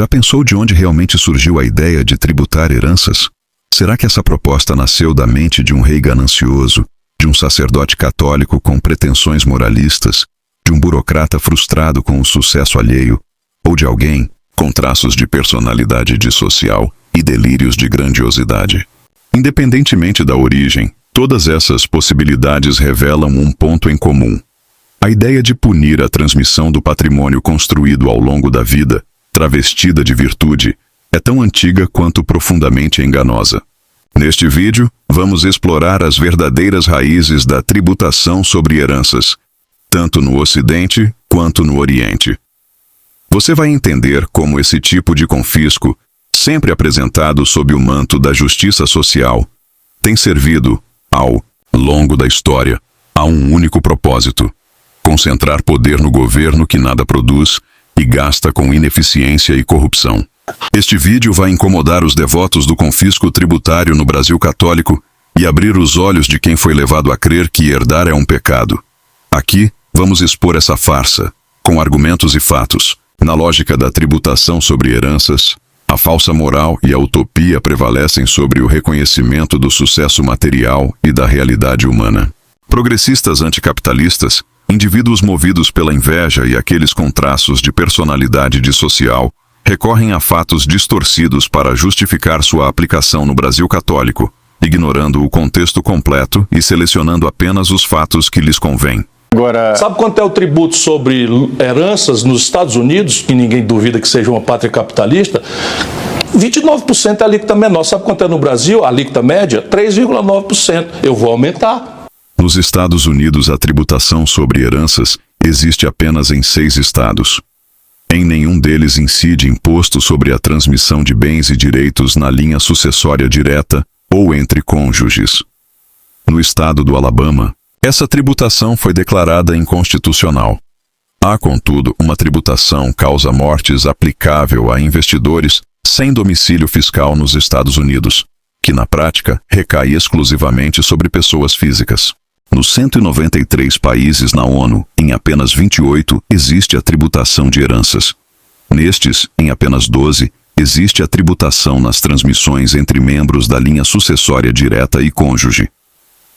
Já pensou de onde realmente surgiu a ideia de tributar heranças? Será que essa proposta nasceu da mente de um rei ganancioso, de um sacerdote católico com pretensões moralistas, de um burocrata frustrado com o sucesso alheio, ou de alguém com traços de personalidade dissocial e delírios de grandiosidade? Independentemente da origem, todas essas possibilidades revelam um ponto em comum. A ideia de punir a transmissão do patrimônio construído ao longo da vida, travestida de virtude, é tão antiga quanto profundamente enganosa. Neste vídeo, vamos explorar as verdadeiras raízes da tributação sobre heranças, tanto no Ocidente quanto no Oriente. Você vai entender como esse tipo de confisco, sempre apresentado sob o manto da justiça social, tem servido, ao longo da história, a um único propósito: concentrar poder no governo que nada produz e gasta com ineficiência e corrupção. Este vídeo vai incomodar os devotos do confisco tributário no Brasil católico e abrir os olhos de quem foi levado a crer que herdar é um pecado. Aqui, vamos expor essa farsa, com argumentos e fatos. Na lógica da tributação sobre heranças, a falsa moral e a utopia prevalecem sobre o reconhecimento do sucesso material e da realidade humana. Progressistas anticapitalistas, indivíduos movidos pela inveja e aqueles com traços de personalidade dissocial, recorrem a fatos distorcidos para justificar sua aplicação no Brasil católico, ignorando o contexto completo e selecionando apenas os fatos que lhes convêm. Agora, sabe quanto é o tributo sobre heranças nos Estados Unidos, que ninguém duvida que seja uma pátria capitalista? 29% é a alíquota menor. Sabe quanto é no Brasil? A alíquota média? 3,9%. Eu vou aumentar. Nos Estados Unidos, a tributação sobre heranças existe apenas em 6 estados. Em nenhum deles incide imposto sobre a transmissão de bens e direitos na linha sucessória direta ou entre cônjuges. No estado do Alabama, essa tributação foi declarada inconstitucional. Há, contudo, uma tributação causa-mortes aplicável a investidores sem domicílio fiscal nos Estados Unidos, que na prática recai exclusivamente sobre pessoas físicas. Nos 193 países na ONU, em apenas 28 existe a tributação de heranças. Nestes, em apenas 12, existe a tributação nas transmissões entre membros da linha sucessória direta e cônjuge.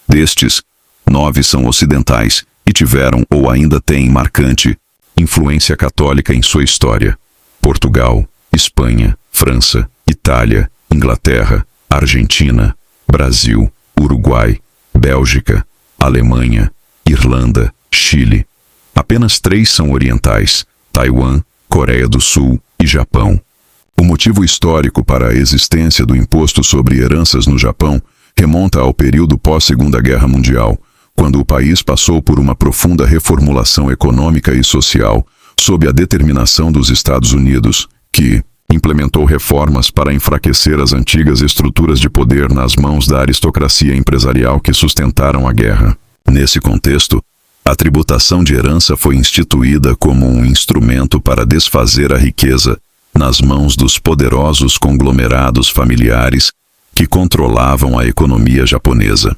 Destes, 9 são ocidentais e tiveram ou ainda têm marcante influência católica em sua história: Portugal, Espanha, França, Itália, Inglaterra, Argentina, Brasil, Uruguai, Bélgica, Alemanha, Irlanda, Chile. Apenas 3 são orientais: Taiwan, Coreia do Sul e Japão. O motivo histórico para a existência do imposto sobre heranças no Japão remonta ao período pós-Segunda Guerra Mundial, quando o país passou por uma profunda reformulação econômica e social, sob a determinação dos Estados Unidos, que implementou reformas para enfraquecer as antigas estruturas de poder nas mãos da aristocracia empresarial que sustentaram a guerra. Nesse contexto, a tributação de herança foi instituída como um instrumento para desfazer a riqueza nas mãos dos poderosos conglomerados familiares que controlavam a economia japonesa.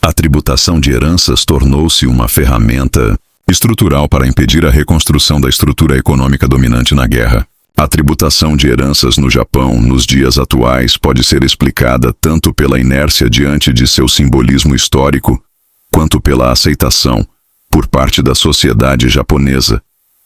A tributação de heranças tornou-se uma ferramenta estrutural para impedir a reconstrução da estrutura econômica dominante na guerra. A tributação de heranças no Japão, nos dias atuais, pode ser explicada tanto pela inércia diante de seu simbolismo histórico, quanto pela aceitação, por parte da sociedade japonesa,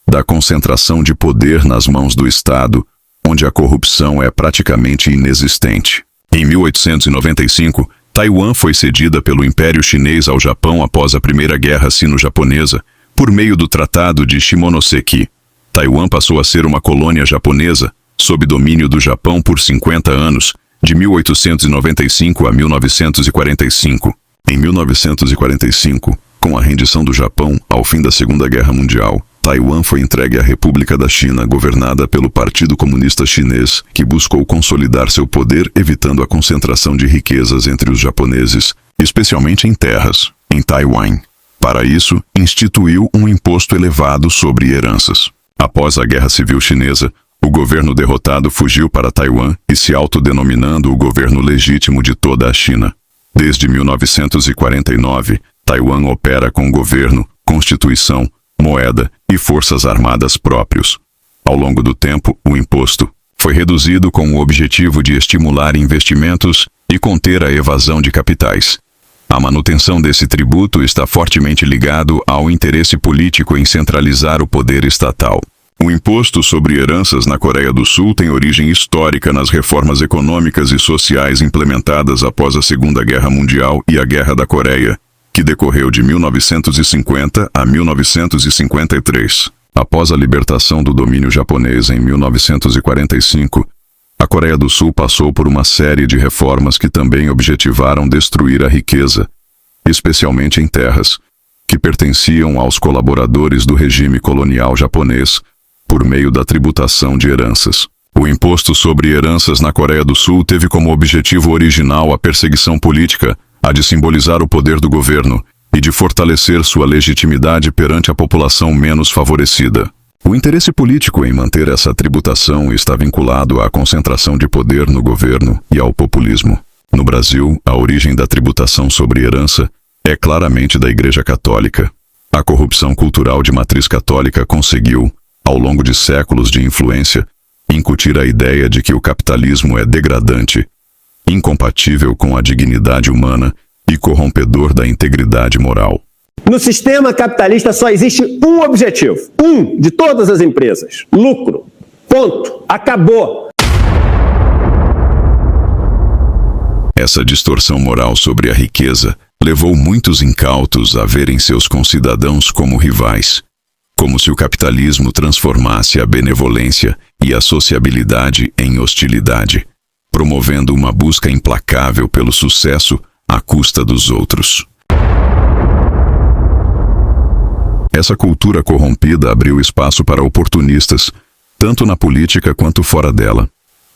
da concentração de poder nas mãos do Estado, onde a corrupção é praticamente inexistente. Em 1895, Taiwan foi cedida pelo Império Chinês ao Japão após a Primeira Guerra Sino-Japonesa, por meio do Tratado de Shimonoseki. Taiwan passou a ser uma colônia japonesa, sob domínio do Japão por 50 anos, de 1895 a 1945. Em 1945, com a rendição do Japão ao fim da Segunda Guerra Mundial, Taiwan foi entregue à República da China, governada pelo Partido Comunista Chinês, que buscou consolidar seu poder evitando a concentração de riquezas entre os japoneses, especialmente em terras, em Taiwan. Para isso, instituiu um imposto elevado sobre heranças. Após a Guerra Civil Chinesa, o governo derrotado fugiu para Taiwan e se autodenominando o governo legítimo de toda a China. Desde 1949, Taiwan opera com governo, constituição, moeda e forças armadas próprios. Ao longo do tempo, o imposto foi reduzido com o objetivo de estimular investimentos e conter a evasão de capitais. A manutenção desse tributo está fortemente ligado ao interesse político em centralizar o poder estatal. O imposto sobre heranças na Coreia do Sul tem origem histórica nas reformas econômicas e sociais implementadas após a Segunda Guerra Mundial e a Guerra da Coreia, que decorreu de 1950 a 1953. Após a libertação do domínio japonês em 1945, a Coreia do Sul passou por uma série de reformas que também objetivaram destruir a riqueza, especialmente em terras, que pertenciam aos colaboradores do regime colonial japonês, por meio da tributação de heranças. O imposto sobre heranças na Coreia do Sul teve como objetivo original a perseguição política, a de simbolizar o poder do governo e de fortalecer sua legitimidade perante a população menos favorecida. O interesse político em manter essa tributação está vinculado à concentração de poder no governo e ao populismo. No Brasil, a origem da tributação sobre herança é claramente da Igreja Católica. A corrupção cultural de matriz católica conseguiu, ao longo de séculos de influência, incutir a ideia de que o capitalismo é degradante, incompatível com a dignidade humana e corrompedor da integridade moral. No sistema capitalista só existe um objetivo, de todas as empresas: lucro. Ponto. Acabou. Essa distorção moral sobre a riqueza levou muitos incautos a verem seus concidadãos como rivais, como se o capitalismo transformasse a benevolência e a sociabilidade em hostilidade, promovendo uma busca implacável pelo sucesso à custa dos outros. Essa cultura corrompida abriu espaço para oportunistas, tanto na política quanto fora dela.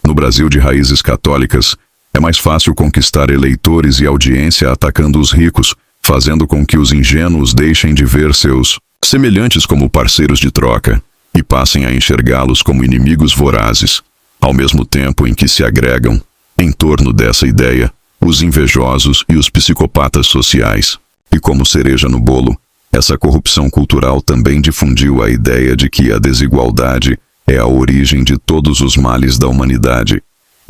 No Brasil de raízes católicas, é mais fácil conquistar eleitores e audiência atacando os ricos, fazendo com que os ingênuos deixem de ver seus semelhantes como parceiros de troca e passem a enxergá-los como inimigos vorazes, ao mesmo tempo em que se agregam, em torno dessa ideia, os invejosos e os psicopatas sociais. E como cereja no bolo, essa corrupção cultural também difundiu a ideia de que a desigualdade é a origem de todos os males da humanidade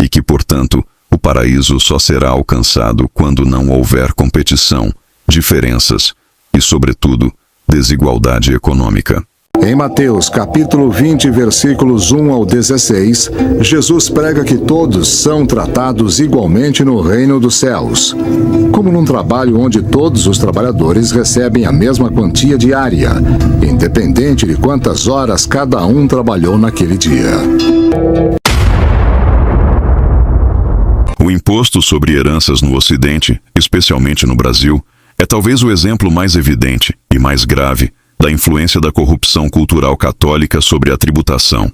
e que, portanto, o paraíso só será alcançado quando não houver competição, diferenças e, sobretudo, desigualdade econômica. Em Mateus, capítulo 20, versículos 1 ao 16, Jesus prega que todos são tratados igualmente no reino dos céus, como num trabalho onde todos os trabalhadores recebem a mesma quantia diária, independente de quantas horas cada um trabalhou naquele dia. O imposto sobre heranças no Ocidente, especialmente no Brasil, é talvez o exemplo mais evidente e mais grave da influência da corrupção cultural católica sobre a tributação.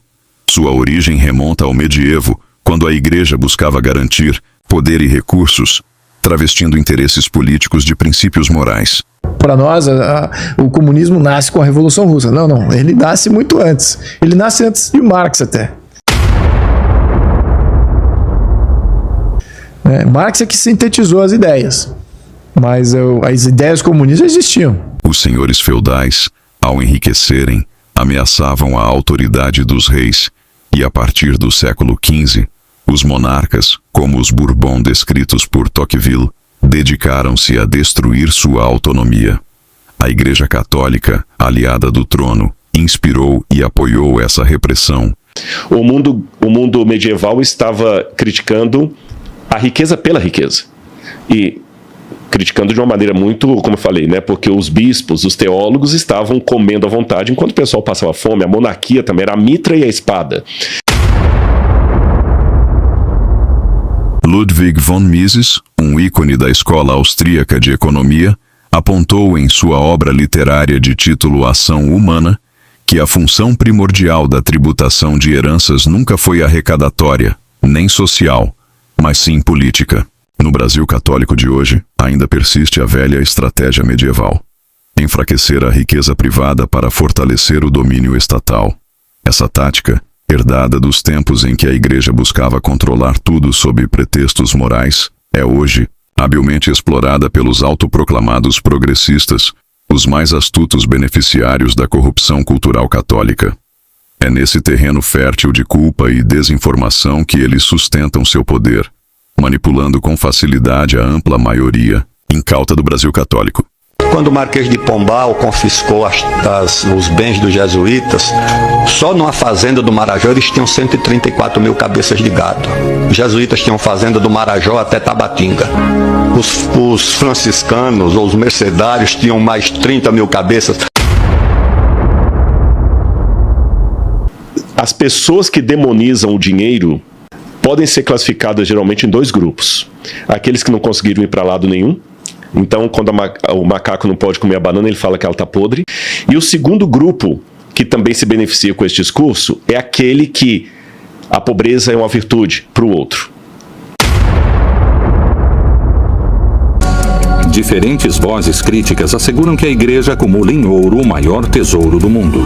Sua origem remonta ao medievo, quando a Igreja buscava garantir poder e recursos, travestindo interesses políticos de princípios morais. Para nós, o comunismo nasce com a Revolução Russa. Não, ele nasce muito antes. Ele nasce antes de Marx até. Marx é que sintetizou as ideias, mas as ideias comunistas existiam. Os senhores feudais, ao enriquecerem, ameaçavam a autoridade dos reis, e a partir do século XV, os monarcas, como os Bourbon descritos por Tocqueville, dedicaram-se a destruir sua autonomia. A Igreja Católica, aliada do trono, inspirou e apoiou essa repressão. O mundo medieval estava criticando a riqueza pela riqueza. E criticando de uma maneira muito, como eu falei, né? Porque os bispos, os teólogos estavam comendo à vontade, enquanto o pessoal passava fome. A monarquia também era a mitra e a espada. Ludwig von Mises, um ícone da escola austríaca de economia, apontou em sua obra literária de título Ação Humana que a função primordial da tributação de heranças nunca foi arrecadatória, nem social, mas sim política. No Brasil católico de hoje, ainda persiste a velha estratégia medieval: enfraquecer a riqueza privada para fortalecer o domínio estatal. Essa tática, herdada dos tempos em que a Igreja buscava controlar tudo sob pretextos morais, é hoje habilmente explorada pelos autoproclamados progressistas, os mais astutos beneficiários da corrupção cultural católica. É nesse terreno fértil de culpa e desinformação que eles sustentam seu poder, manipulando com facilidade a ampla maioria incauta do Brasil católico. Quando o Marquês de Pombal confiscou os bens dos jesuítas, só numa fazenda do Marajó eles tinham 134 mil cabeças de gado. Os jesuítas tinham fazenda do Marajó até Tabatinga. Os franciscanos ou os mercedários tinham mais 30 mil cabeças. As pessoas que demonizam o dinheiro podem ser classificadas geralmente em dois grupos. Aqueles que não conseguiram ir para lado nenhum. Então, quando o macaco não pode comer a banana, ele fala que ela está podre. E o segundo grupo, que também se beneficia com esse discurso, é aquele que a pobreza é uma virtude para o outro. Diferentes vozes críticas asseguram que a igreja acumula em ouro o maior tesouro do mundo.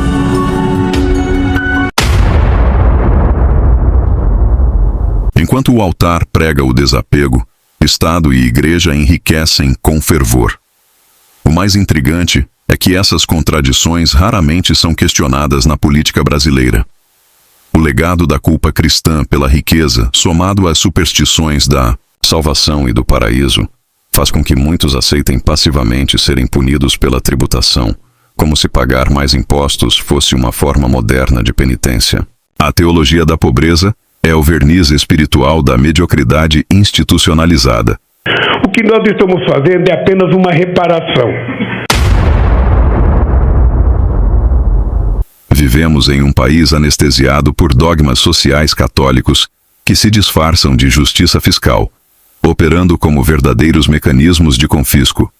Enquanto o altar prega o desapego, Estado e Igreja enriquecem com fervor. O mais intrigante é que essas contradições raramente são questionadas na política brasileira. O legado da culpa cristã pela riqueza, somado às superstições da salvação e do paraíso, faz com que muitos aceitem passivamente serem punidos pela tributação, como se pagar mais impostos fosse uma forma moderna de penitência. A teologia da pobreza é o verniz espiritual da mediocridade institucionalizada. O que nós estamos fazendo é apenas uma reparação. Vivemos em um país anestesiado por dogmas sociais católicos que se disfarçam de justiça fiscal, operando como verdadeiros mecanismos de confisco.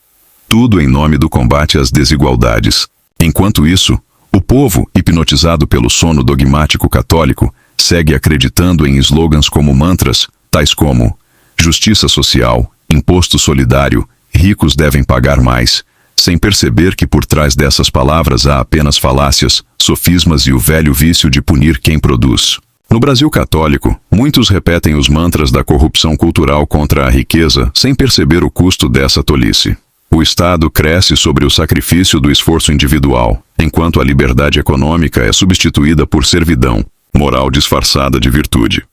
Tudo em nome do combate às desigualdades. Enquanto isso, o povo, hipnotizado pelo sono dogmático católico, segue acreditando em slogans como mantras, tais como justiça social, imposto solidário, ricos devem pagar mais, sem perceber que por trás dessas palavras há apenas falácias, sofismas e o velho vício de punir quem produz. No Brasil católico, muitos repetem os mantras da corrupção cultural contra a riqueza sem perceber o custo dessa tolice. O Estado cresce sobre o sacrifício do esforço individual, enquanto a liberdade econômica é substituída por servidão, moral disfarçada de virtude.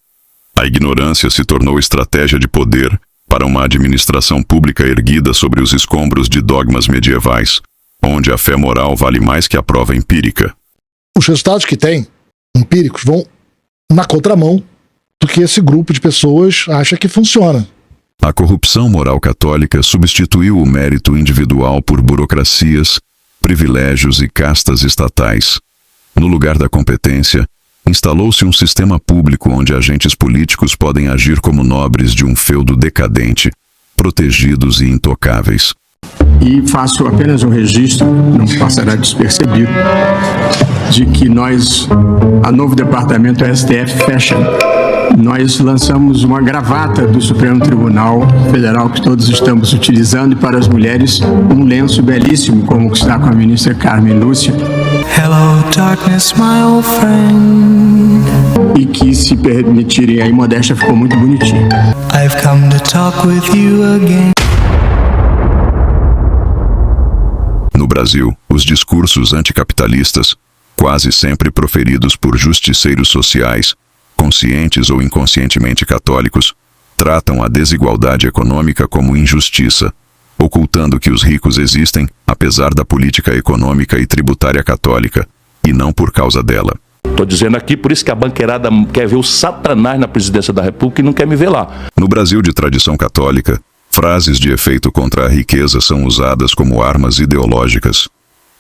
A ignorância se tornou estratégia de poder para uma administração pública erguida sobre os escombros de dogmas medievais, onde a fé moral vale mais que a prova empírica. Os resultados que tem, empíricos, vão na contramão do que esse grupo de pessoas acha que funciona. A corrupção moral católica substituiu o mérito individual por burocracias, privilégios e castas estatais. No lugar da competência, instalou-se um sistema público onde agentes políticos podem agir como nobres de um feudo decadente, protegidos e intocáveis. E faço apenas um registro, não passará despercebido, de que a novo departamento STF Fashion, nós lançamos uma gravata do Supremo Tribunal Federal que todos estamos utilizando, e para as mulheres um lenço belíssimo, como está com a ministra Carmen Lúcia. Hello, darkness, my old friend. E que, se permitirem, aí modéstia ficou muito bonitinho. I've come to talk with you again. No Brasil, os discursos anticapitalistas, quase sempre proferidos por justiceiros sociais, conscientes ou inconscientemente católicos, tratam a desigualdade econômica como injustiça, ocultando que os ricos existem, apesar da política econômica e tributária católica, e não por causa dela. Estou dizendo aqui, por isso que a banqueirada quer ver o Satanás na presidência da República e não quer me ver lá. No Brasil de tradição católica, frases de efeito contra a riqueza são usadas como armas ideológicas,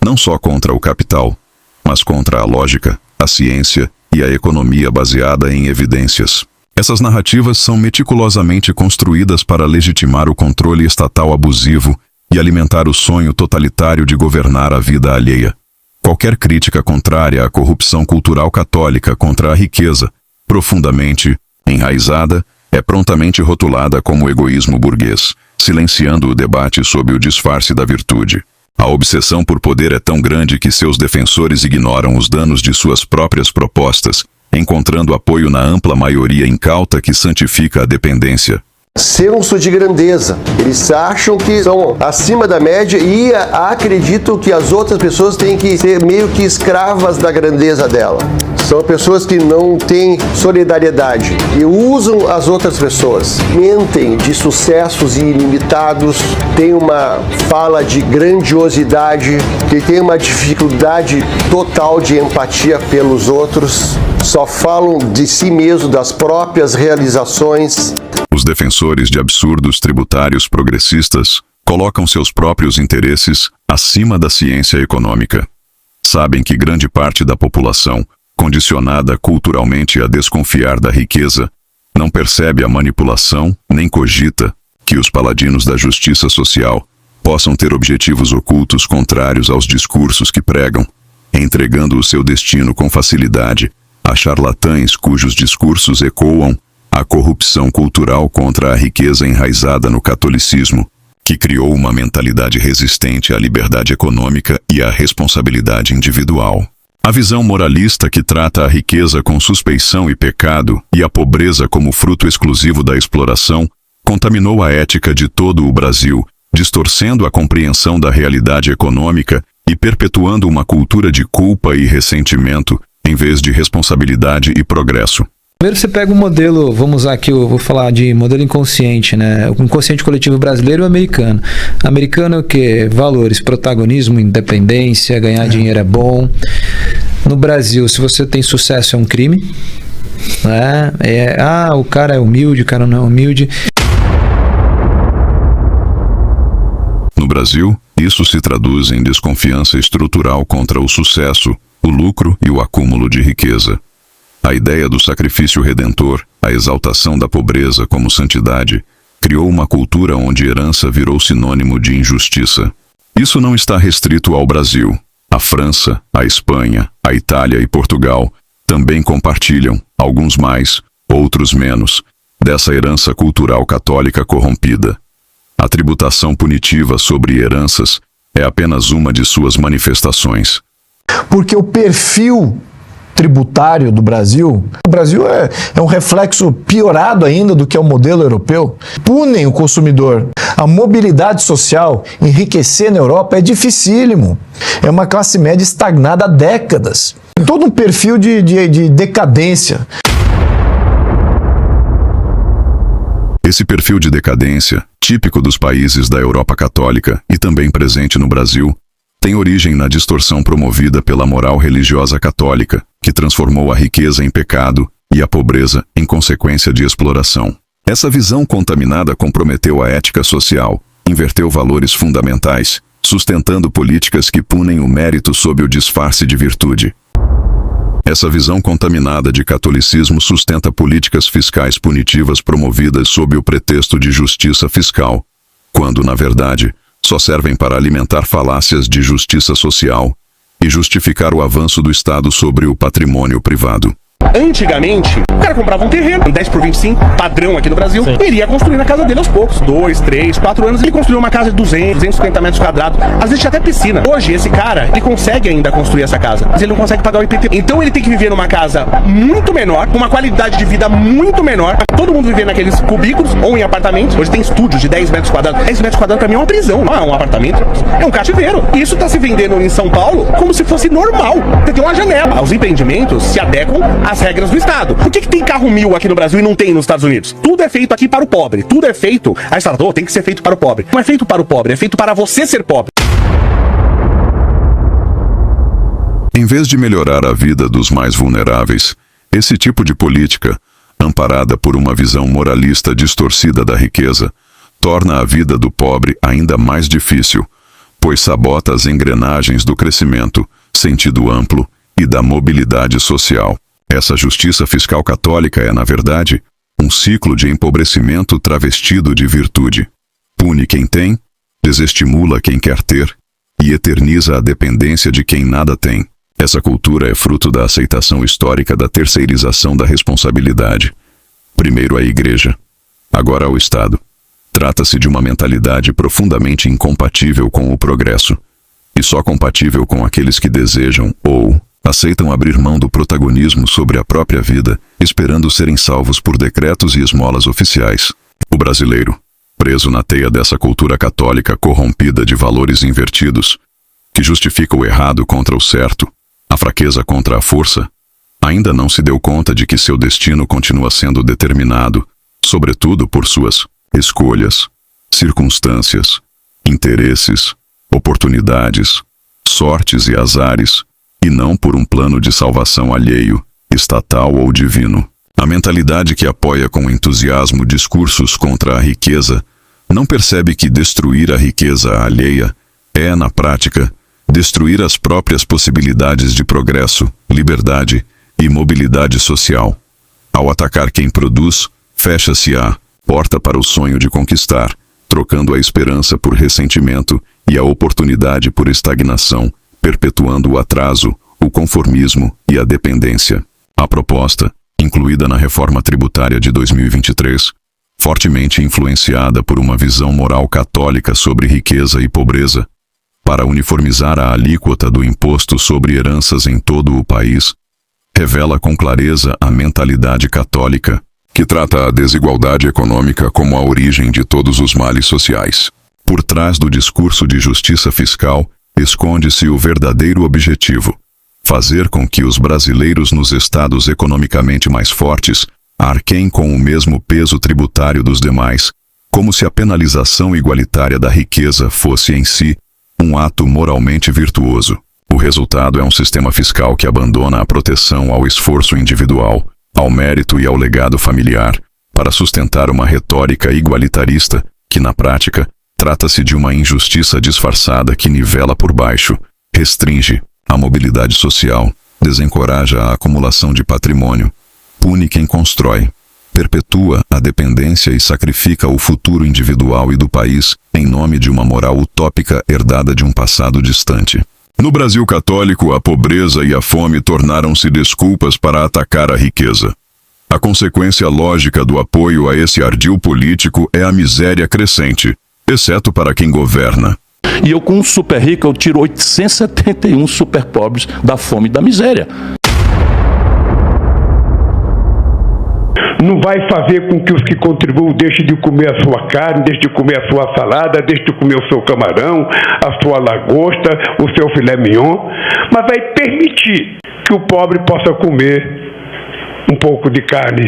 não só contra o capital, mas contra a lógica, a ciência e a economia baseada em evidências. Essas narrativas são meticulosamente construídas para legitimar o controle estatal abusivo e alimentar o sonho totalitário de governar a vida alheia. Qualquer crítica contrária à corrupção cultural católica contra a riqueza, profundamente enraizada, é prontamente rotulada como egoísmo burguês, silenciando o debate sob o disfarce da virtude. A obsessão por poder é tão grande que seus defensores ignoram os danos de suas próprias propostas, encontrando apoio na ampla maioria incauta que santifica a dependência. senso de grandeza. Eles acham que são acima da média e acreditam que as outras pessoas têm que ser meio que escravas da grandeza dela. São pessoas que não têm solidariedade e usam as outras pessoas. Mentem de sucessos ilimitados, têm uma fala de grandiosidade, que tem uma dificuldade total de empatia pelos outros, só falam de si mesmo, das próprias realizações. Os defensores de absurdos tributários progressistas colocam seus próprios interesses acima da ciência econômica. Sabem que grande parte da população, condicionada culturalmente a desconfiar da riqueza, não percebe a manipulação nem cogita que os paladinos da justiça social possam ter objetivos ocultos contrários aos discursos que pregam, entregando o seu destino com facilidade a charlatães cujos discursos ecoam a corrupção cultural contra a riqueza enraizada no catolicismo, que criou uma mentalidade resistente à liberdade econômica e à responsabilidade individual. A visão moralista que trata a riqueza com suspeição e pecado e a pobreza como fruto exclusivo da exploração contaminou a ética de todo o Brasil, distorcendo a compreensão da realidade econômica e perpetuando uma cultura de culpa e ressentimento em vez de responsabilidade e progresso. Primeiro você pega um modelo, vamos usar aqui, eu vou falar de modelo inconsciente, né? O inconsciente coletivo brasileiro e o americano. Americano é o quê? Valores, protagonismo, independência, ganhar dinheiro é bom. No Brasil, se você tem sucesso é um crime. Né? O cara é humilde, o cara não é humilde. No Brasil, isso se traduz em desconfiança estrutural contra o sucesso, o lucro e o acúmulo de riqueza. A ideia do sacrifício redentor, a exaltação da pobreza como santidade, criou uma cultura onde herança virou sinônimo de injustiça. Isso não está restrito ao Brasil. A França, a Espanha, a Itália e Portugal também compartilham, alguns mais, outros menos, dessa herança cultural católica corrompida. A tributação punitiva sobre heranças é apenas uma de suas manifestações. Porque o perfil tributário do Brasil, o Brasil é um reflexo piorado ainda do que é o modelo europeu. Punem o consumidor. A mobilidade social, enriquecer na Europa é dificílimo. É uma classe média estagnada há décadas. Todo um perfil de decadência. Esse perfil de decadência, típico dos países da Europa católica e também presente no Brasil, tem origem na distorção promovida pela moral religiosa católica, que transformou a riqueza em pecado e a pobreza em consequência de exploração. Essa visão contaminada comprometeu a ética social, inverteu valores fundamentais, sustentando políticas que punem o mérito sob o disfarce de virtude. Essa visão contaminada de catolicismo sustenta políticas fiscais punitivas promovidas sob o pretexto de justiça fiscal, quando, na verdade, só servem para alimentar falácias de justiça social e justificar o avanço do Estado sobre o patrimônio privado. Antigamente, o cara comprava um terreno, 10 por 25, padrão aqui no Brasil, e ele ia construir na casa dele aos poucos. 2, 3, 4 anos, ele construiu uma casa de 200, 250 metros quadrados, às vezes tinha até piscina. Hoje, esse cara, ele consegue ainda construir essa casa, mas ele não consegue pagar o IPTU. Então ele tem que viver numa casa muito menor, com uma qualidade de vida muito menor, todo mundo viver naqueles cubículos ou em apartamentos. Hoje tem estúdios de 10 metros quadrados. 10 metros quadrados pra mim é uma prisão, não é um apartamento, é um cativeiro. E isso tá se vendendo em São Paulo como se fosse normal. Você tem uma janela. Os empreendimentos se adequam às regras do Estado. Por que tem carro 1000 aqui no Brasil e não tem nos Estados Unidos? Tudo é feito aqui para o pobre. Tudo é feito. A Estado tem que ser feito para o pobre. Não é feito para o pobre, é feito para você ser pobre. Em vez de melhorar a vida dos mais vulneráveis, esse tipo de política, amparada por uma visão moralista distorcida da riqueza, torna a vida do pobre ainda mais difícil, pois sabota as engrenagens do crescimento, sentido amplo e da mobilidade social. Essa justiça fiscal católica é, na verdade, um ciclo de empobrecimento travestido de virtude. Pune quem tem, desestimula quem quer ter e eterniza a dependência de quem nada tem. Essa cultura é fruto da aceitação histórica da terceirização da responsabilidade. Primeiro a Igreja, agora ao Estado. Trata-se de uma mentalidade profundamente incompatível com o progresso, e só compatível com aqueles que desejam ou aceitam abrir mão do protagonismo sobre a própria vida, esperando serem salvos por decretos e esmolas oficiais. O brasileiro, preso na teia dessa cultura católica corrompida de valores invertidos, que justifica o errado contra o certo, a fraqueza contra a força, ainda não se deu conta de que seu destino continua sendo determinado, sobretudo por suas escolhas, circunstâncias, interesses, oportunidades, sortes e azares, e não por um plano de salvação alheio, estatal ou divino. A mentalidade que apoia com entusiasmo discursos contra a riqueza não percebe que destruir a riqueza alheia é, na prática, destruir as próprias possibilidades de progresso, liberdade e mobilidade social. Ao atacar quem produz, fecha-se a porta para o sonho de conquistar, trocando a esperança por ressentimento e a oportunidade por estagnação, perpetuando o atraso, o conformismo e a dependência. A proposta, incluída na reforma tributária de 2023, fortemente influenciada por uma visão moral católica sobre riqueza e pobreza, para uniformizar a alíquota do imposto sobre heranças em todo o país, revela com clareza a mentalidade católica, que trata a desigualdade econômica como a origem de todos os males sociais. Por trás do discurso de justiça fiscal, esconde-se o verdadeiro objetivo: fazer com que os brasileiros nos estados economicamente mais fortes arquem com o mesmo peso tributário dos demais, como se a penalização igualitária da riqueza fosse em si um ato moralmente virtuoso. O resultado é um sistema fiscal que abandona a proteção ao esforço individual, ao mérito e ao legado familiar, para sustentar uma retórica igualitarista que, na prática, trata-se de uma injustiça disfarçada que nivela por baixo, restringe a mobilidade social, desencoraja a acumulação de patrimônio, pune quem constrói, perpetua a dependência e sacrifica o futuro individual e do país em nome de uma moral utópica herdada de um passado distante. No Brasil católico, a pobreza e a fome tornaram-se desculpas para atacar a riqueza. A consequência lógica do apoio a esse ardil político é a miséria crescente, exceto para quem governa. E eu, com um super rico, eu tiro 871 super pobres da fome e da miséria. Não vai fazer com que os que contribuem deixem de comer a sua carne, deixem de comer a sua salada, deixem de comer o seu camarão, a sua lagosta, o seu filé mignon, mas vai permitir que o pobre possa comer um pouco de carne.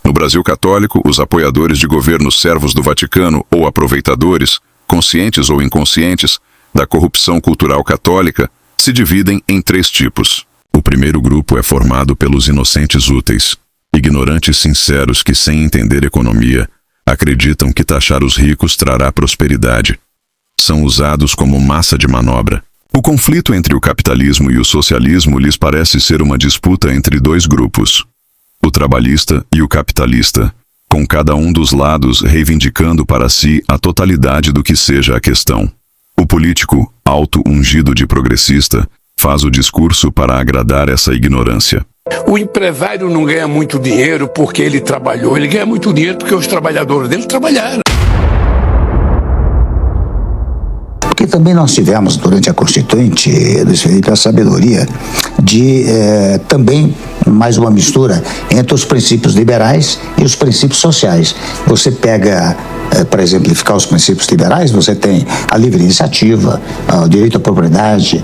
No Brasil católico, os apoiadores de governos servos do Vaticano ou aproveitadores, conscientes ou inconscientes, da corrupção cultural católica, se dividem em 3 tipos. O primeiro grupo é formado pelos inocentes úteis, ignorantes sinceros que, sem entender economia, acreditam que taxar os ricos trará prosperidade. São usados como massa de manobra. O conflito entre o capitalismo e o socialismo lhes parece ser uma disputa entre 2 grupos: o trabalhista e o capitalista, com cada um dos lados reivindicando para si a totalidade do que seja a questão. O político, auto-ungido de progressista, faz o discurso para agradar essa ignorância. O empresário não ganha muito dinheiro porque ele trabalhou, ele ganha muito dinheiro porque os trabalhadores dele trabalharam. Porque também nós tivemos, durante a Constituinte, Luiz Felipe, a sabedoria de também mais uma mistura entre os princípios liberais e os princípios sociais. Você pega, para exemplificar os princípios liberais, você tem a livre iniciativa, o direito à propriedade,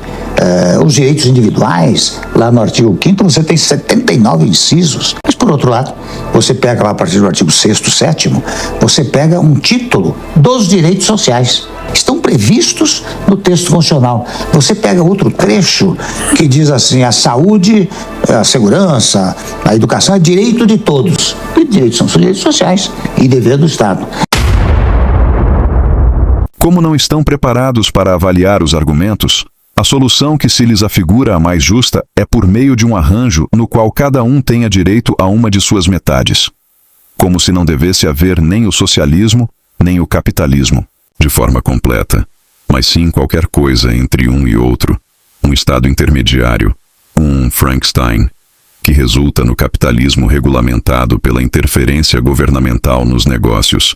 os direitos individuais. Lá no artigo 5º você tem 79 incisos. Mas, por outro lado, você pega lá a partir do artigo 6º, 7º, você pega um título dos direitos sociais. Estão previstos no texto constitucional. Você pega outro trecho que diz assim: a saúde, a segurança, a educação é direito de todos. E direitos são direitos sociais e dever do Estado. Como não estão preparados para avaliar os argumentos, a solução que se lhes afigura a mais justa é por meio de um arranjo no qual cada um tenha direito a uma de suas metades. Como se não devesse haver nem o socialismo, nem o capitalismo, de forma completa, mas sim qualquer coisa entre um e outro, um estado intermediário, um Frankenstein, que resulta no capitalismo regulamentado pela interferência governamental nos negócios,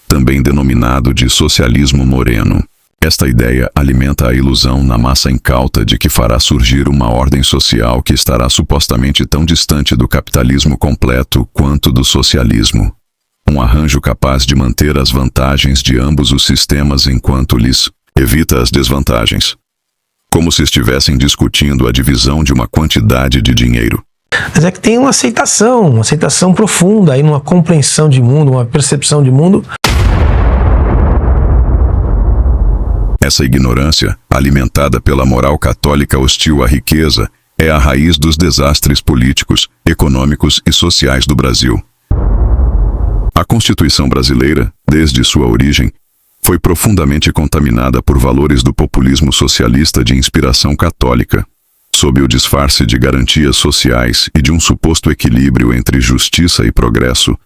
também denominado de socialismo moreno. Esta ideia alimenta a ilusão na massa incauta de que fará surgir uma ordem social que estará supostamente tão distante do capitalismo completo quanto do socialismo. Um arranjo capaz de manter as vantagens de ambos os sistemas enquanto lhes evita as desvantagens. Como se estivessem discutindo a divisão de uma quantidade de dinheiro. Mas é que tem uma aceitação profunda, aí numa compreensão de mundo, uma percepção de mundo. Essa ignorância, alimentada pela moral católica hostil à riqueza, é a raiz dos desastres políticos, econômicos e sociais do Brasil. A Constituição brasileira, desde sua origem, foi profundamente contaminada por valores do populismo socialista de inspiração católica, sob o disfarce de garantias sociais e de um suposto equilíbrio entre justiça e progresso.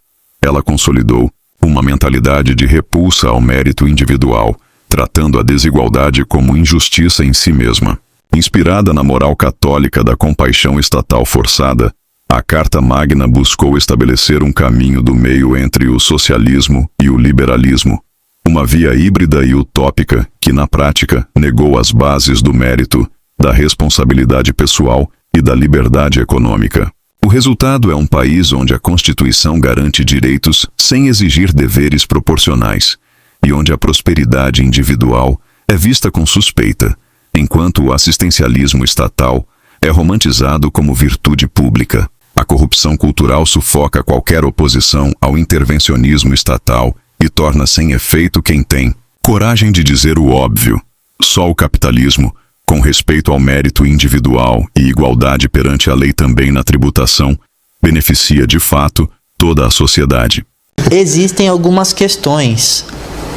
Ela consolidou uma mentalidade de repulsa ao mérito individual, tratando a desigualdade como injustiça em si mesma. Inspirada na moral católica da compaixão estatal forçada, a Carta Magna buscou estabelecer um caminho do meio entre o socialismo e o liberalismo, uma via híbrida e utópica que, na prática, negou as bases do mérito, da responsabilidade pessoal e da liberdade econômica. O resultado é um país onde a Constituição garante direitos sem exigir deveres proporcionais, e onde a prosperidade individual é vista com suspeita, enquanto o assistencialismo estatal é romantizado como virtude pública. A corrupção cultural sufoca qualquer oposição ao intervencionismo estatal e torna sem efeito quem tem coragem de dizer o óbvio. Só o capitalismo, com respeito ao mérito individual e igualdade perante a lei também na tributação, beneficia de fato toda a sociedade. Existem algumas questões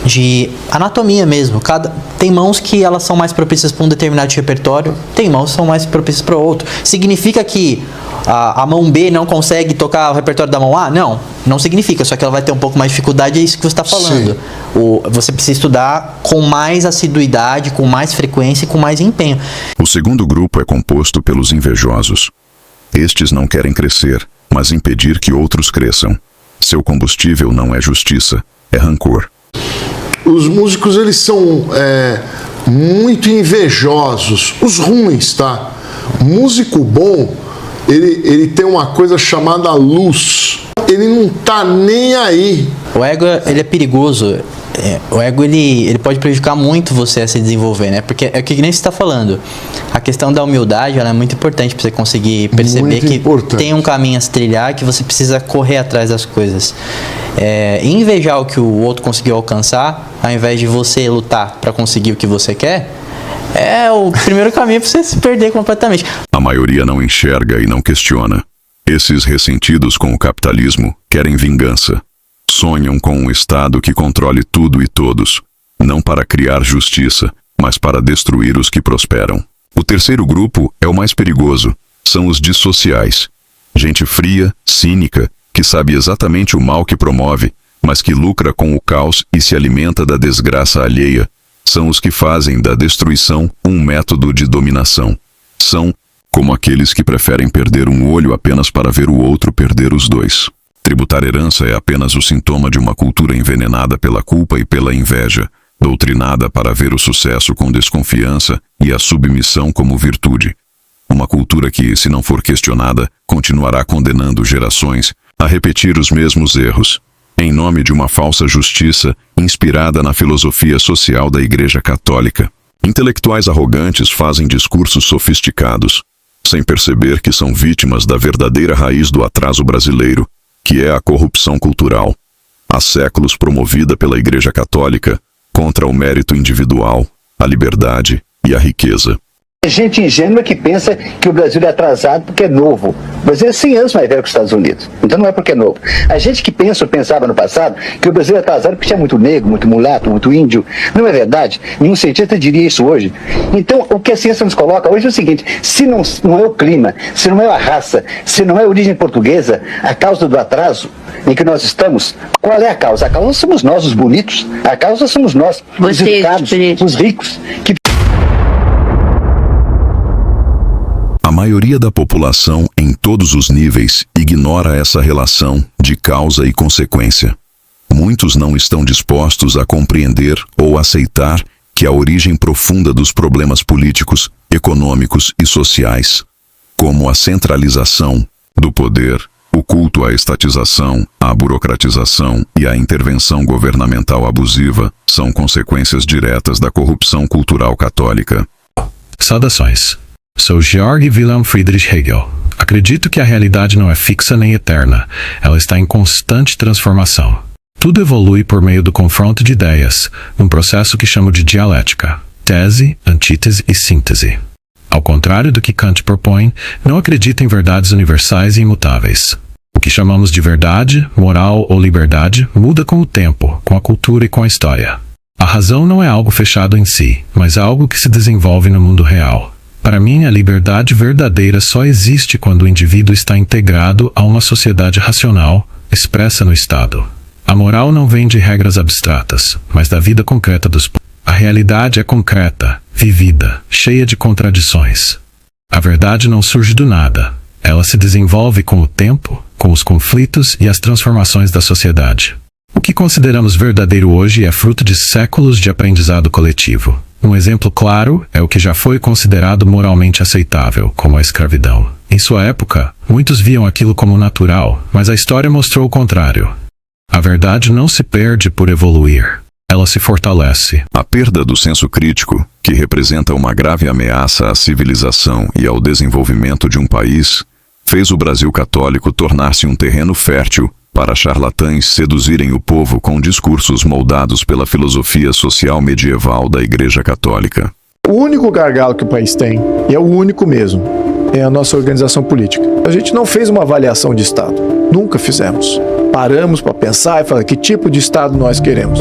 de anatomia mesmo. Tem mãos que elas são mais propícias para um determinado repertório, tem mãos que são mais propícias para outro. Significa que a mão B não consegue tocar o repertório da mão A? Não significa, só que ela vai ter um pouco mais de dificuldade, é isso que você está falando. Você precisa estudar com mais assiduidade, com mais frequência e com mais empenho. O segundo grupo é composto pelos invejosos. Estes não querem crescer, mas impedir que outros cresçam. Seu combustível não é justiça, é rancor. Os músicos, eles são muito invejosos. Os ruins, tá? Músico bom, ele tem uma coisa chamada luz. Ele não tá nem aí. O ego, ele é perigoso. O ego, ele pode prejudicar muito você a se desenvolver, né? Porque é o que nem você está falando. A questão da humildade, ela é muito importante para você conseguir perceber que tem um caminho a se trilhar, que você precisa correr atrás das coisas. Invejar o que o outro conseguiu alcançar, ao invés de você lutar para conseguir o que você quer, é o primeiro caminho para você se perder completamente. A maioria não enxerga e não questiona. Esses ressentidos com o capitalismo querem vingança. Sonham com um Estado que controle tudo e todos, não para criar justiça, mas para destruir os que prosperam. O terceiro grupo é o mais perigoso, são os dissociais. Gente fria, cínica, que sabe exatamente o mal que promove, mas que lucra com o caos e se alimenta da desgraça alheia. São os que fazem da destruição um método de dominação. São como aqueles que preferem perder um olho apenas para ver o outro perder os dois. Tributar herança é apenas o sintoma de uma cultura envenenada pela culpa e pela inveja, doutrinada para ver o sucesso com desconfiança e a submissão como virtude. Uma cultura que, se não for questionada, continuará condenando gerações a repetir os mesmos erros, em nome de uma falsa justiça inspirada na filosofia social da Igreja Católica. Intelectuais arrogantes fazem discursos sofisticados, sem perceber que são vítimas da verdadeira raiz do atraso brasileiro, que é a corrupção cultural, há séculos promovida pela Igreja Católica contra o mérito individual, a liberdade e a riqueza. Gente ingênua que pensa que o Brasil é atrasado porque é novo. O Brasil é 100 anos mais velho que os Estados Unidos. Então não é porque é novo. A gente que pensa ou pensava no passado que o Brasil é atrasado porque tinha muito negro, muito mulato, muito índio. Não é verdade? Nenhum cientista diria isso hoje. Então o que a ciência nos coloca hoje é o seguinte: se não é o clima, se não é a raça, se não é a origem portuguesa, a causa do atraso em que nós estamos, qual é a causa? A causa somos nós, os bonitos. A causa somos nós, os educados, os ricos, que... A maioria da população, em todos os níveis, ignora essa relação de causa e consequência. Muitos não estão dispostos a compreender ou aceitar que a origem profunda dos problemas políticos, econômicos e sociais, como a centralização do poder, o culto à estatização, à burocratização e à intervenção governamental abusiva, são consequências diretas da corrupção cultural católica. Saudações. Sou Georg Wilhelm Friedrich Hegel. Acredito que a realidade não é fixa nem eterna, ela está em constante transformação. Tudo evolui por meio do confronto de ideias, num processo que chamo de dialética, tese, antítese e síntese. Ao contrário do que Kant propõe, não acredito em verdades universais e imutáveis. O que chamamos de verdade, moral ou liberdade muda com o tempo, com a cultura e com a história. A razão não é algo fechado em si, mas algo que se desenvolve no mundo real. Para mim, a liberdade verdadeira só existe quando o indivíduo está integrado a uma sociedade racional, expressa no Estado. A moral não vem de regras abstratas, mas da vida concreta dos povos. A realidade é concreta, vivida, cheia de contradições. A verdade não surge do nada. Ela se desenvolve com o tempo, com os conflitos e as transformações da sociedade. O que consideramos verdadeiro hoje é fruto de séculos de aprendizado coletivo. Um exemplo claro é o que já foi considerado moralmente aceitável, como a escravidão. Em sua época, muitos viam aquilo como natural, mas a história mostrou o contrário. A verdade não se perde por evoluir. Ela se fortalece. A perda do senso crítico, que representa uma grave ameaça à civilização e ao desenvolvimento de um país, fez o Brasil católico tornar-se um terreno fértil para charlatães seduzirem o povo com discursos moldados pela filosofia social medieval da Igreja Católica. O único gargalo que o país tem, e é o único mesmo, é a nossa organização política. A gente não fez uma avaliação de Estado. Nunca fizemos. Paramos para pensar e falar que tipo de Estado nós queremos.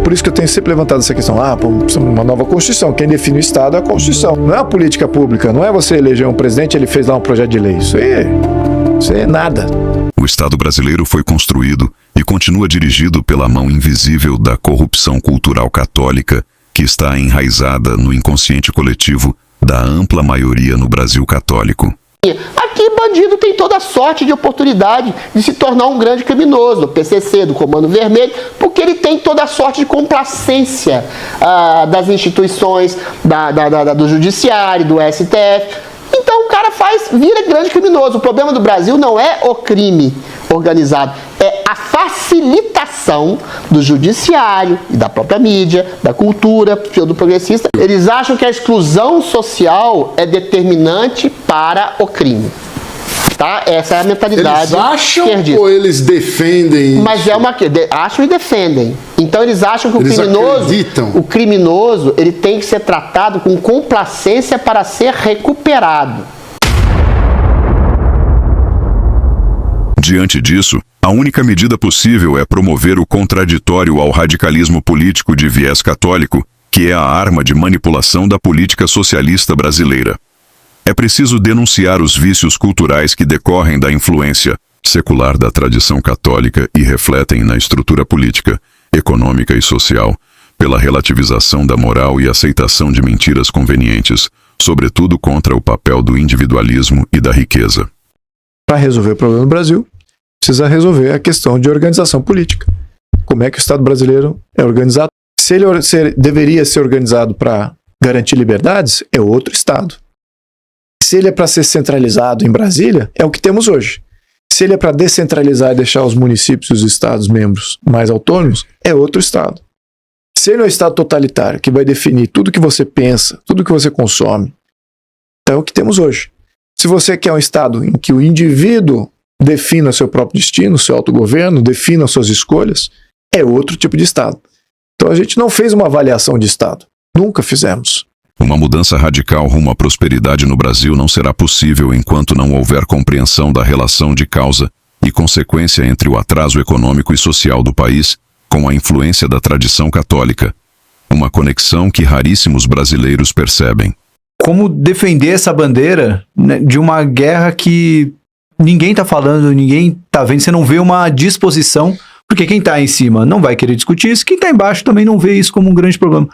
Por isso que eu tenho sempre levantado essa questão. Precisamos de uma nova Constituição. Quem define o Estado é a Constituição. Não é a política pública. Não é você eleger um presidente e ele fez lá um projeto de lei. Isso é nada. O Estado brasileiro foi construído e continua dirigido pela mão invisível da corrupção cultural católica que está enraizada no inconsciente coletivo da ampla maioria no Brasil católico. Aqui bandido tem toda a sorte de oportunidade de se tornar um grande criminoso, do PCC, do Comando Vermelho, porque ele tem toda a sorte de complacência das instituições, do Judiciário, do STF. Então o cara vira grande criminoso. O problema do Brasil não é o crime organizado, é a facilitação do judiciário e da própria mídia, da cultura, do progressista. Eles acham que a exclusão social é determinante para o crime. Tá? Essa é a mentalidade. Eles acham esquerdista. Ou eles defendem isso? Mas acham e defendem. Então eles acham que acreditam. o criminoso ele tem que ser tratado com complacência para ser recuperado. Diante disso, a única medida possível é promover o contraditório ao radicalismo político de viés católico, que é a arma de manipulação da política socialista brasileira. É preciso denunciar os vícios culturais que decorrem da influência secular da tradição católica e refletem na estrutura política, econômica e social, pela relativização da moral e aceitação de mentiras convenientes, sobretudo contra o papel do individualismo e da riqueza. Para resolver o problema do Brasil, precisa resolver a questão de organização política. Como é que o Estado brasileiro é organizado? Se ele deveria ser organizado para garantir liberdades, é outro Estado. Se ele é para ser centralizado em Brasília, é o que temos hoje. Se ele é para descentralizar e deixar os municípios e os Estados membros mais autônomos, é outro Estado. Se ele é um Estado totalitário, que vai definir tudo que você pensa, tudo que você consome, é o que temos hoje. Se você quer um Estado em que o indivíduo defina seu próprio destino, seu autogoverno, defina suas escolhas, é outro tipo de Estado. Então a gente não fez uma avaliação de Estado. Nunca fizemos. Uma mudança radical rumo à prosperidade no Brasil não será possível enquanto não houver compreensão da relação de causa e consequência entre o atraso econômico e social do país com a influência da tradição católica. Uma conexão que raríssimos brasileiros percebem. Como defender essa bandeira, né, de uma guerra que ninguém está falando, ninguém está vendo, você não vê uma disposição, porque quem está em cima não vai querer discutir isso, quem está embaixo também não vê isso como um grande problema.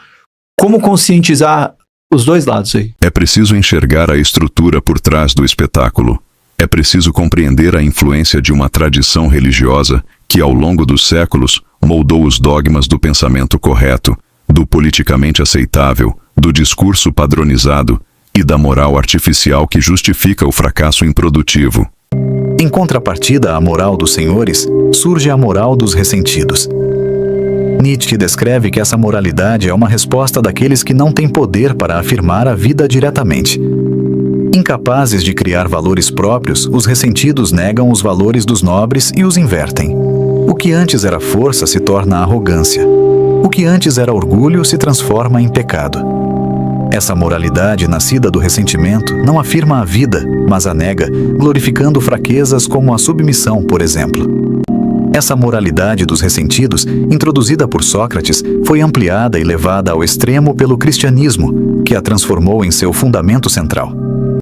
Como conscientizar os dois lados aí? É preciso enxergar a estrutura por trás do espetáculo. É preciso compreender a influência de uma tradição religiosa que, ao longo dos séculos, moldou os dogmas do pensamento correto, do politicamente aceitável, do discurso padronizado e da moral artificial que justifica o fracasso improdutivo. Em contrapartida à moral dos senhores, surge a moral dos ressentidos. Nietzsche descreve que essa moralidade é uma resposta daqueles que não têm poder para afirmar a vida diretamente. Incapazes de criar valores próprios, os ressentidos negam os valores dos nobres e os invertem. O que antes era força se torna arrogância. O que antes era orgulho se transforma em pecado. Essa moralidade nascida do ressentimento não afirma a vida, mas a nega, glorificando fraquezas como a submissão, por exemplo. Essa moralidade dos ressentidos, introduzida por Sócrates, foi ampliada e levada ao extremo pelo cristianismo, que a transformou em seu fundamento central.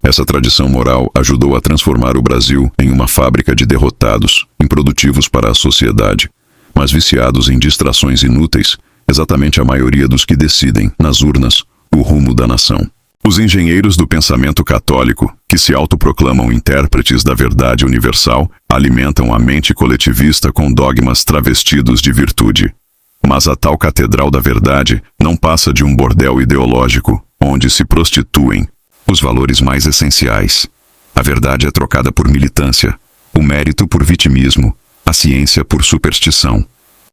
Essa tradição moral ajudou a transformar o Brasil em uma fábrica de derrotados, improdutivos para a sociedade, mas viciados em distrações inúteis, exatamente a maioria dos que decidem, nas urnas, o rumo da nação. Os engenheiros do pensamento católico, que se autoproclamam intérpretes da verdade universal, alimentam a mente coletivista com dogmas travestidos de virtude. Mas a tal catedral da verdade não passa de um bordel ideológico, onde se prostituem os valores mais essenciais. A verdade é trocada por militância, o mérito por vitimismo, a ciência por superstição.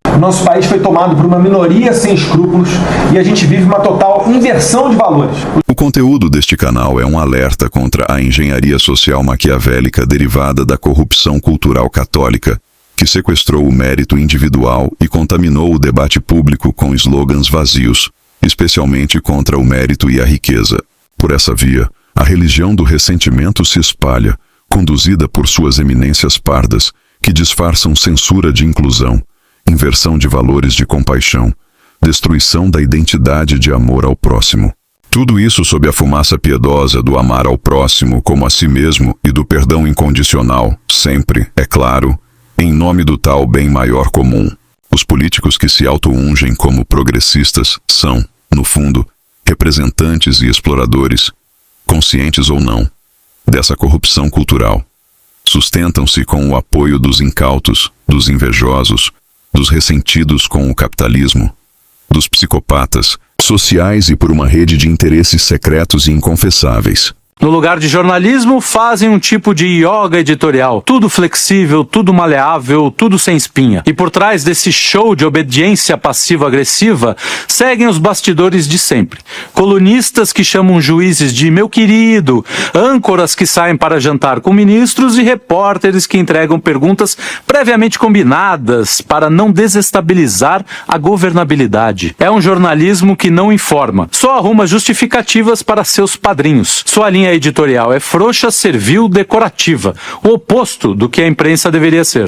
O nosso país foi tomado por uma minoria sem escrúpulos e a gente vive uma total inversão de valores. O conteúdo deste canal é um alerta contra a engenharia social maquiavélica derivada da corrupção cultural católica, que sequestrou o mérito individual e contaminou o debate público com slogans vazios, especialmente contra o mérito e a riqueza. Por essa via, a religião do ressentimento se espalha, conduzida por suas eminências pardas, que disfarçam censura de inclusão, inversão de valores de compaixão, destruição da identidade de amor ao próximo. Tudo isso sob a fumaça piedosa do amar ao próximo como a si mesmo e do perdão incondicional, sempre, é claro, em nome do tal bem maior comum. Os políticos que se auto-ungem como progressistas são, no fundo, representantes e exploradores, conscientes ou não, dessa corrupção cultural. Sustentam-se com o apoio dos incautos, dos invejosos, dos ressentidos com o capitalismo, dos psicopatas sociais e por uma rede de interesses secretos e inconfessáveis. No lugar de jornalismo, fazem um tipo de yoga editorial. Tudo flexível, tudo maleável, tudo sem espinha. E por trás desse show de obediência passivo-agressiva, seguem os bastidores de sempre. Colunistas que chamam juízes de meu querido, âncoras que saem para jantar com ministros e repórteres que entregam perguntas previamente combinadas para não desestabilizar a governabilidade. É um jornalismo que não informa, só arruma justificativas para seus padrinhos. Sua linha editorial é frouxa, servil, decorativa, o oposto do que a imprensa deveria ser.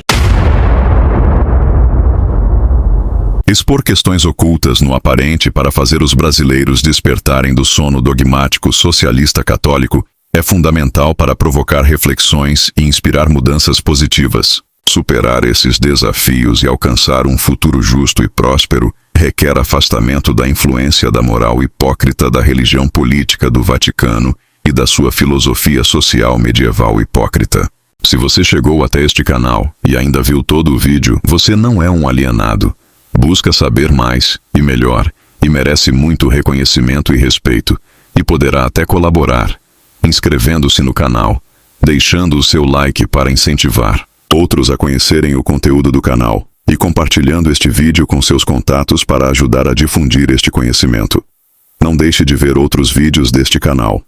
Expor questões ocultas no aparente para fazer os brasileiros despertarem do sono dogmático socialista católico é fundamental para provocar reflexões e inspirar mudanças positivas. Superar esses desafios e alcançar um futuro justo e próspero requer afastamento da influência da moral hipócrita da religião política do Vaticano e da sua filosofia social medieval hipócrita. Se você chegou até este canal e ainda viu todo o vídeo, você não é um alienado. Busca saber mais e melhor, e merece muito reconhecimento e respeito, e poderá até colaborar, inscrevendo-se no canal, deixando o seu like para incentivar outros a conhecerem o conteúdo do canal, e compartilhando este vídeo com seus contatos para ajudar a difundir este conhecimento. Não deixe de ver outros vídeos deste canal.